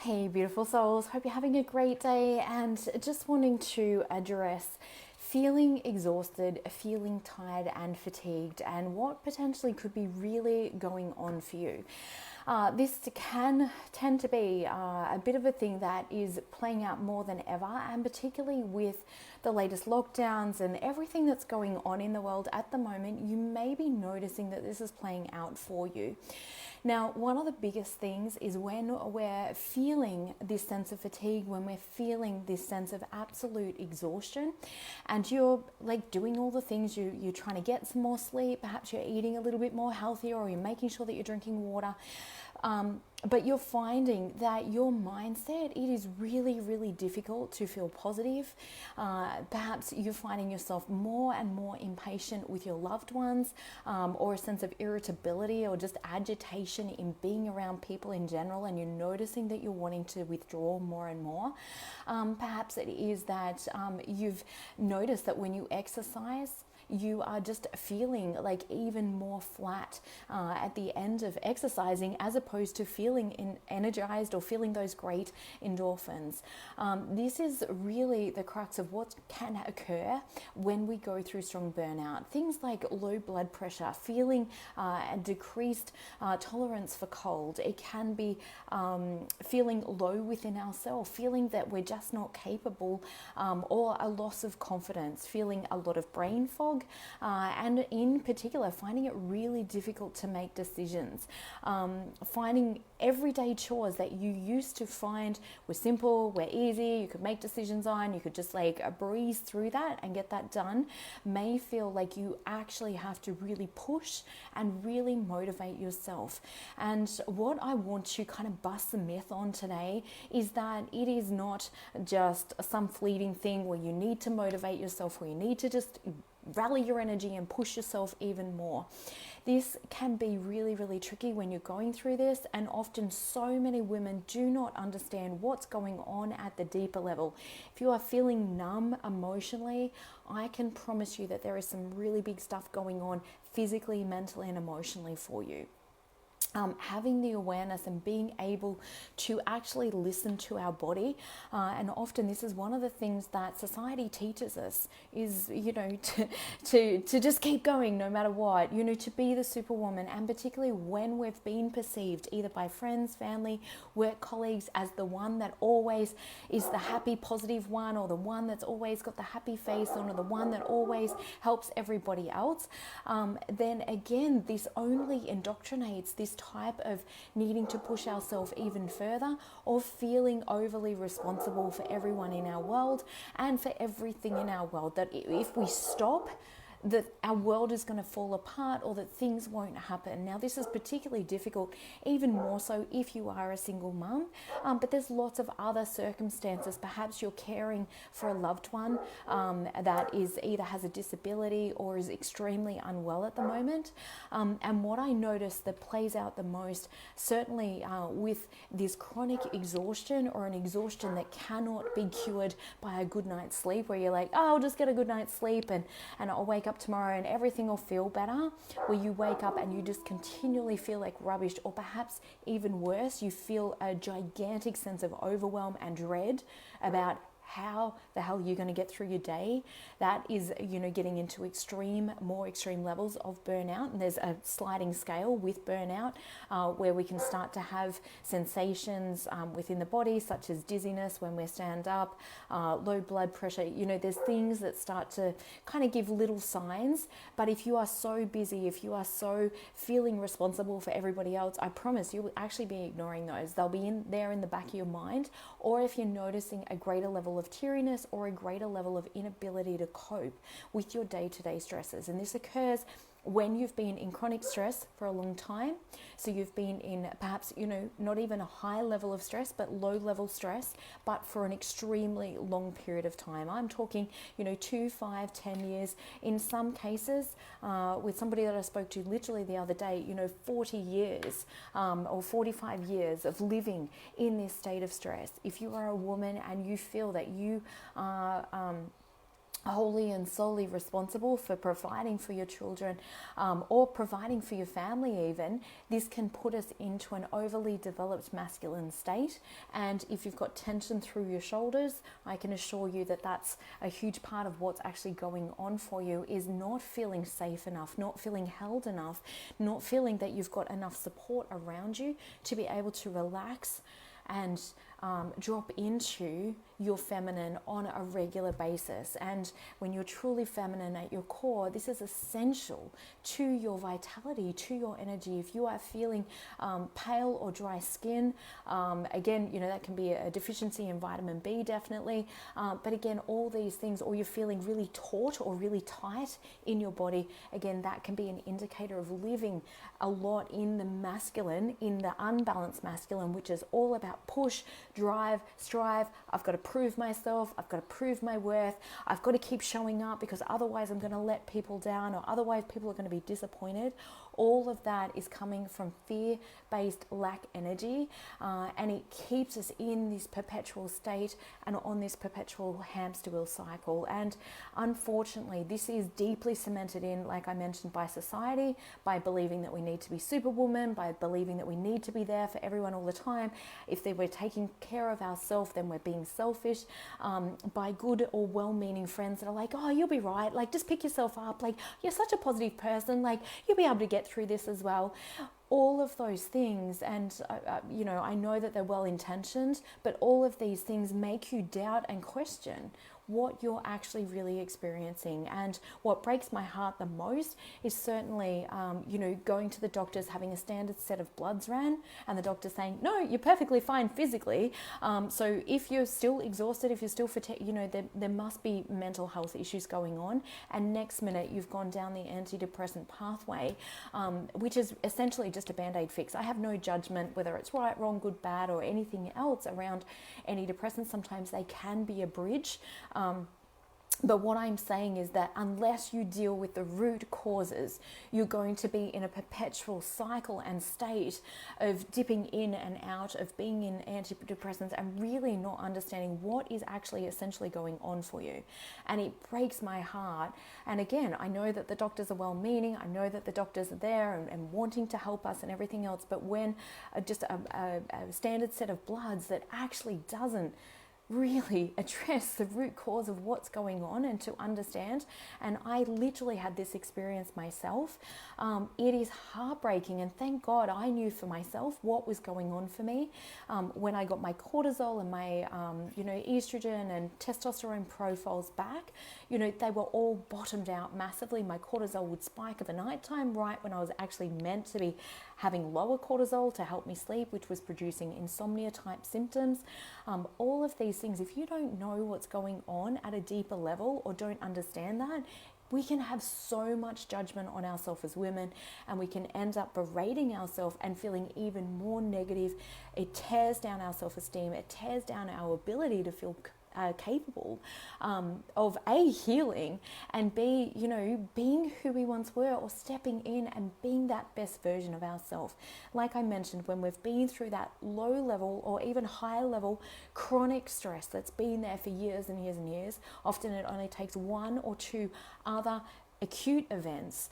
Hey, beautiful souls. Hope you're having a great day and just wanting to address feeling exhausted, feeling tired and fatigued, and what potentially could be really going on for you. This can tend to be a bit of a thing that is playing out more than ever, and particularly with the latest lockdowns and everything that's going on in the world at the moment, you may be noticing that this is playing out for you. Now, one of the biggest things is when we're feeling this sense of fatigue, when we're feeling this sense of absolute exhaustion, and you're like doing all the things, you're trying to get some more sleep, perhaps you're eating a little bit more healthier, or you're making sure that you're drinking water. But you're finding that your mindset, it is really, really difficult to feel positive. Perhaps you're finding yourself more and more impatient with your loved ones, or a sense of irritability or just agitation in being around people in general, and you're noticing that you're wanting to withdraw more and more. Perhaps it is that you've noticed that when you exercise, you are just feeling like even more flat at the end of exercising, as opposed to feeling energized or feeling those great endorphins. This is really the crux of what can occur when we go through strong burnout. Things like low blood pressure, feeling a decreased tolerance for cold. It can be feeling low within ourselves, feeling that we're just not capable, or a loss of confidence, feeling a lot of brain fog, and in particular finding it really difficult to make decisions, finding everyday chores that you used to find were simple, were easy, you could make decisions on, you could just like breeze through that and get that done, may feel like you actually have to really push and really motivate yourself. And what I want to kind of bust the myth on today is that it is not just some fleeting thing where you need to motivate yourself, where you need to just rally your energy and push yourself even more. This can be really, really tricky when you're going through this, and often so many women do not understand what's going on at the deeper level. If you are feeling numb emotionally, I can promise you that there is some really big stuff going on physically, mentally, and emotionally for you. Having the awareness and being able to actually listen to our body, and often this is one of the things that society teaches us is, to just keep going no matter what, to be the superwoman, and particularly when we've been perceived either by friends, family, work colleagues as the one that always is the happy, positive one, or the one that's always got the happy face on, or the one that always helps everybody else, then again, this only indoctrinates this type of needing to push ourselves even further, or feeling overly responsible for everyone in our world and for everything in our world, that if we stop, that our world is going to fall apart, or that things won't happen. Now, this is particularly difficult, even more so if you are a single mum, but there's lots of other circumstances. Perhaps you're caring for a loved one that is either has a disability or is extremely unwell at the moment. And what I notice that plays out the most, certainly with this chronic exhaustion, or an exhaustion that cannot be cured by a good night's sleep, where you're like, oh, I'll just get a good night's sleep and I'll wake up tomorrow and everything will feel better, where you wake up and you just continually feel like rubbish, or perhaps even worse, you feel a gigantic sense of overwhelm and dread about how the hell you're going to get through your day. That is, getting into more extreme levels of burnout. And there's a sliding scale with burnout, where we can start to have sensations within the body, such as dizziness when we stand up, low blood pressure. There's things that start to kind of give little signs. But if you are so busy, if you are so feeling responsible for everybody else, I promise you will actually be ignoring those. They'll be there in the back of your mind. Or if you're noticing a greater level of teariness, or a greater level of inability to cope with your day-to-day stresses. And this occurs when you've been in chronic stress for a long time. So you've been in perhaps, not even a high level of stress, but low level stress, but for an extremely long period of time. I'm talking, 2, 5, 10 years. In some cases, with somebody that I spoke to literally the other day, 40 years or 45 years of living in this state of stress. If you are a woman and you feel that you are wholly and solely responsible for providing for your children, or providing for your family even, this can put us into an overly developed masculine state. And if you've got tension through your shoulders, I can assure you that that's a huge part of what's actually going on for you, is not feeling safe enough, not feeling held enough, not feeling that you've got enough support around you to be able to relax and drop into your feminine on a regular basis. And when you're truly feminine at your core, this is essential to your vitality, to your energy. If you are feeling pale or dry skin, again, that can be a deficiency in vitamin B, definitely. But again, all these things, or you're feeling really taut or really tight in your body, again, that can be an indicator of living a lot in the masculine, in the unbalanced masculine, which is all about push, drive, strive. I've got to prove myself. I've got to prove my worth. I've got to keep showing up, because otherwise I'm going to let people down, or otherwise people are going to be disappointed. All of that is coming from fear-based lack energy, and it keeps us in this perpetual state and on this perpetual hamster wheel cycle. And unfortunately, this is deeply cemented in, like I mentioned, by society, by believing that we need to be superwoman, by believing that we need to be there for everyone all the time. If we're taking care of ourselves, then we're being selfish. By good or well-meaning friends that are like, oh, you'll be right, like just pick yourself up, like you're such a positive person, like you'll be able to get through this as well. All of those things, and I know that they're well-intentioned, but all of these things make you doubt and question what you're actually really experiencing. And what breaks my heart the most is certainly, going to the doctors, having a standard set of bloods ran, and the doctor saying, no, you're perfectly fine physically. So if you're still exhausted, if you're still fatigued, there must be mental health issues going on. And next minute, you've gone down the antidepressant pathway, which is essentially just a Band-Aid fix. I have no judgment whether it's right, wrong, good, bad, or anything else around antidepressants. Sometimes they can be a bridge. But what I'm saying is that unless you deal with the root causes, you're going to be in a perpetual cycle and state of dipping in and out, of being in antidepressants and really not understanding what is actually essentially going on for you. And it breaks my heart. And again, I know that the doctors are well-meaning. I know that the doctors are there and wanting to help us and everything else. But when just a standard set of bloods that actually doesn't really address the root cause of what's going on and to understand. And I literally had this experience myself. It is heartbreaking, and thank God I knew for myself what was going on for me. When I got my cortisol and my estrogen and testosterone profiles back, they were all bottomed out massively. My cortisol would spike at the nighttime, right when I was actually meant to be having lower cortisol to help me sleep, which was producing insomnia type symptoms. All of these things, if you don't know what's going on at a deeper level or don't understand that, we can have so much judgment on ourselves as women, and we can end up berating ourselves and feeling even more negative. It tears down our self-esteem. It tears down our ability to feel capable of A, healing, and B, being who we once were, or stepping in and being that best version of ourselves. Like I mentioned, when we've been through that low level or even high level chronic stress that's been there for years and years and years, often it only takes one or two other acute events,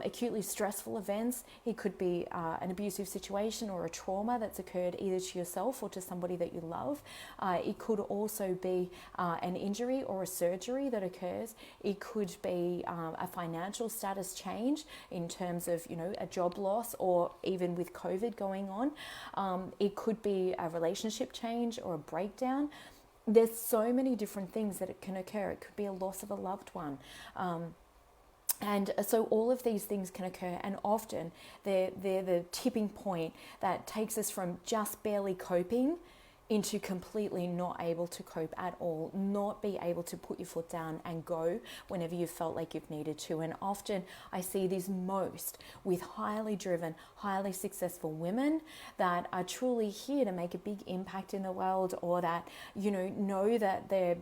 acutely stressful events. It could be an abusive situation or a trauma that's occurred either to yourself or to somebody that you love. It could also be an injury or a surgery that occurs. It could be a financial status change in terms of, a job loss, or even with COVID going on. It could be a relationship change or a breakdown. There's so many different things that it can occur. It could be a loss of a loved one. And so all of these things can occur, and often they're the tipping point that takes us from just barely coping into completely not able to cope at all, not be able to put your foot down and go whenever you felt like you've needed to. And often I see this most with highly driven, highly successful women that are truly here to make a big impact in the world, or that, know that they're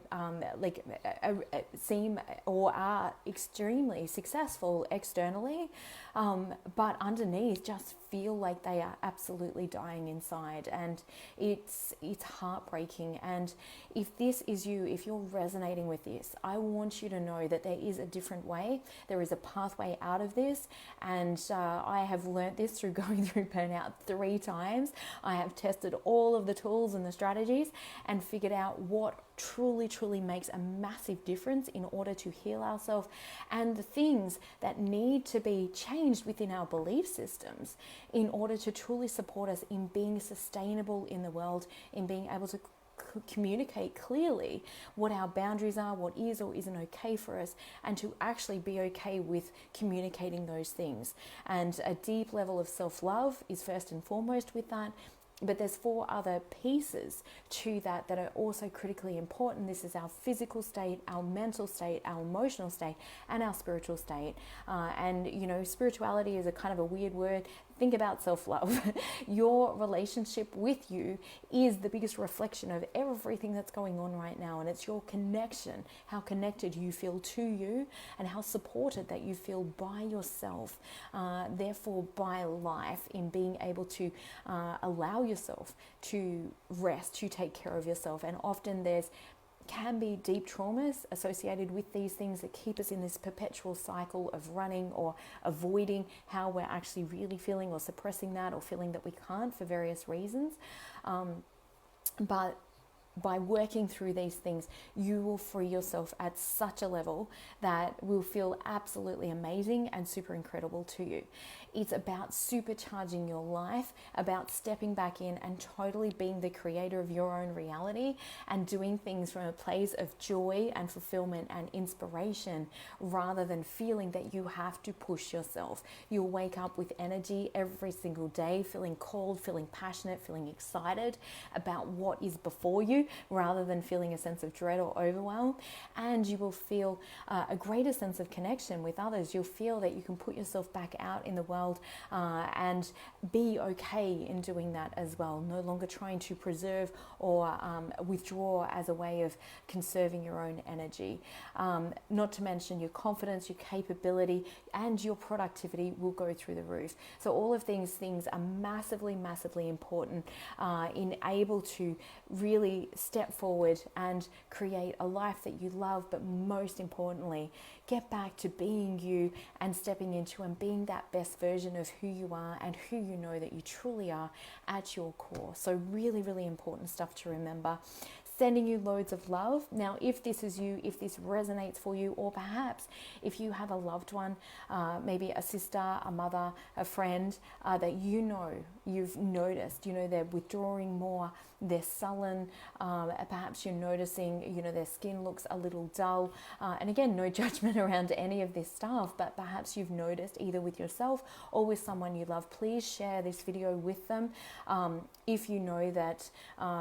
seem or are extremely successful externally, but underneath just feel like they are absolutely dying inside. And it's it's heartbreaking. And if this is you, if you're resonating with this, I want you to know that there is a different way. There is a pathway out of this. And I have learnt this through going through burnout 3 times. I have tested all of the tools and the strategies and figured out what truly makes a massive difference in order to heal ourselves, and the things that need to be changed within our belief systems in order to truly support us in being sustainable in the world, in being able to communicate clearly what our boundaries are, what is or isn't okay for us, and to actually be okay with communicating those things. And a deep level of self-love is first and foremost with that. But there's 4 other pieces to that that are also critically important. This is our physical state, our mental state, our emotional state, and our spiritual state. And, you know, spirituality is a kind of a weird word. Think about self-love. Your relationship with you is the biggest reflection of everything that's going on right now. And it's your connection, how connected you feel to you, and how supported that you feel by yourself, therefore by life, in being able to allow yourself to rest, to take care of yourself. And often can be deep traumas associated with these things that keep us in this perpetual cycle of running or avoiding how we're actually really feeling, or suppressing that, or feeling that we can't for various reasons. But by working through these things, you will free yourself at such a level that will feel absolutely amazing and super incredible to you. It's about supercharging your life, about stepping back in and totally being the creator of your own reality, and doing things from a place of joy and fulfillment and inspiration, rather than feeling that you have to push yourself. You'll wake up with energy every single day, feeling called, feeling passionate, feeling excited about what is before you, rather than feeling a sense of dread or overwhelm. And you will feel a greater sense of connection with others. You'll feel that you can put yourself back out in the world and be okay in doing that as well. No longer trying to preserve or withdraw as a way of conserving your own energy. Not to mention your confidence, your capability, and your productivity will go through the roof. So all of these things are massively important in able to really step forward and create a life that you love, but most importantly, get back to being you and stepping into and being that best version of who you are and who you know that you truly are at your core. So really important stuff to remember. Sending you loads of love. Now, if this is you, if this resonates for you, or perhaps if you have a loved one, maybe a sister, a mother, a friend, that you know, you've noticed, you know, they're withdrawing more, they're sullen, perhaps you're noticing, you know, their skin looks a little dull. And again, no judgment around any of this stuff, but perhaps you've noticed either with yourself or with someone you love. Please share this video with them. If you know that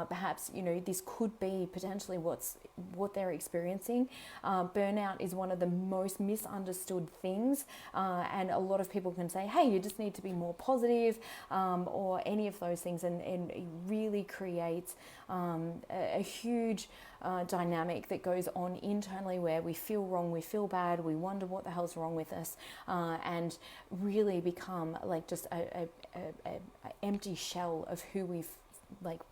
perhaps, you know, this could be potentially what they're experiencing. Burnout is one of the most misunderstood things, and a lot of people can say, hey, you just need to be more positive, or any of those things, and it really creates a huge dynamic that goes on internally, where we feel wrong, we feel bad, we wonder what the hell's wrong with us, and really become like just a empty shell of who we've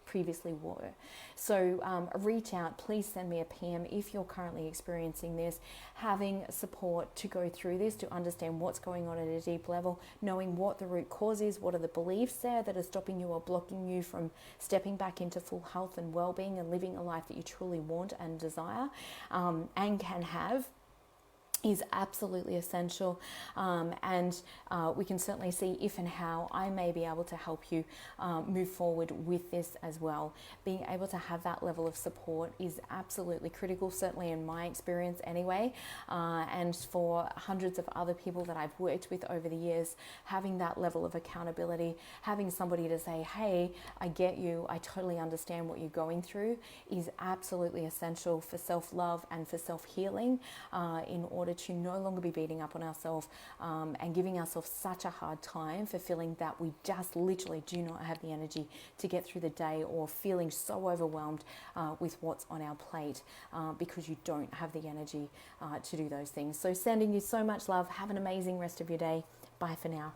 previously were. So reach out, please send me a PM if you're currently experiencing this. Having support to go through this, to understand what's going on at a deep level, knowing what the root cause is, what are the beliefs there that are stopping you or blocking you from stepping back into full health and well-being and living a life that you truly want and desire, and can have, is absolutely essential, and we can certainly see if and how I may be able to help you move forward with this as well. Being able to have that level of support is absolutely critical, certainly in my experience anyway, and for hundreds of other people that I've worked with over the years. Having that level of accountability, having somebody to say, hey, I get you, I totally understand what you're going through, is absolutely essential for self-love and for self-healing, in order to no longer be beating up on ourselves and giving ourselves such a hard time for feeling that we just literally do not have the energy to get through the day, or feeling so overwhelmed with what's on our plate because you don't have the energy to do those things. So sending you so much love. Have an amazing rest of your day. Bye for now.